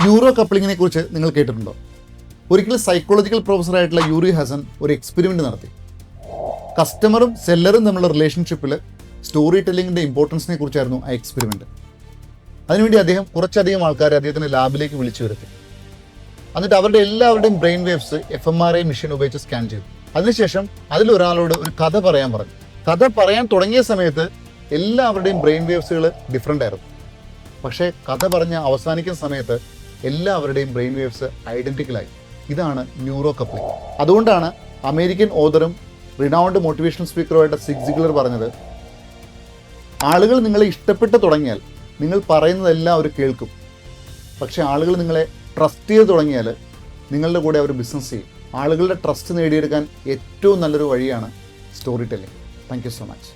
Neuro കപ്ലിങ്ങിനെ കുറിച്ച് നിങ്ങൾ കേട്ടിട്ടുണ്ടോ? ഒരിക്കലും സൈക്കോളജിക്കൽ പ്രൊഫസറായിട്ടുള്ള യൂറി ഹസൻ ഒരു എക്സ്പെരിമെൻ്റ് നടത്തി. കസ്റ്റമറും സെല്ലറും തമ്മിലുള്ള റിലേഷൻഷിപ്പിൽ സ്റ്റോറി ടെല്ലിങ്ങിൻ്റെ ഇമ്പോർട്ടൻസിനെ കുറിച്ചായിരുന്നു ആ എക്സ്പെരിമെൻറ്റ്. അതിനുവേണ്ടി അദ്ദേഹം കുറച്ചധികം ആൾക്കാരെ അദ്ദേഹത്തിൻ്റെ ലാബിലേക്ക് വിളിച്ചു വരുത്തി. എന്നിട്ട് അവരുടെ എല്ലാവരുടെയും ബ്രെയിൻ വേവ്സ് FMRI മെഷീൻ ഉപയോഗിച്ച് സ്കാൻ ചെയ്തു. അതിനുശേഷം അതിലൊരാളോട് ഒരു കഥ പറയാൻ പറഞ്ഞു. കഥ പറയാൻ തുടങ്ങിയ സമയത്ത് എല്ലാവരുടെയും ബ്രെയിൻ വേവ്സുകൾ ഡിഫറെൻ്റ് ആയിരുന്നു. പക്ഷേ കഥ പറഞ്ഞ് അവസാനിക്കുന്ന സമയത്ത് എല്ലാവരുടെയും ബ്രെയിൻ വേവ്സ് ഐഡൻറ്റിക്കലായി. ഇതാണ് ന്യൂറോ കപ്ലിംഗ്. അതുകൊണ്ടാണ് അമേരിക്കൻ ഓതറും റിനൗണ്ട് മോട്ടിവേഷണൽ സ്പീക്കറുമായിട്ട് സിഗ് സിഗ്ലർ പറഞ്ഞത്, ആളുകൾ നിങ്ങളെ ഇഷ്ടപ്പെട്ട് തുടങ്ങിയാൽ നിങ്ങൾ പറയുന്നതെല്ലാം അവർ കേൾക്കും. പക്ഷേ ആളുകൾ നിങ്ങളെ ട്രസ്റ്റ് ചെയ്ത് തുടങ്ങിയാൽ നിങ്ങളുടെ കൂടെ അവർ ബിസിനസ് ചെയ്യും. ആളുകളുടെ ട്രസ്റ്റ് നേടിയെടുക്കാൻ ഏറ്റവും നല്ലൊരു വഴിയാണ് story telling. Thank you so much.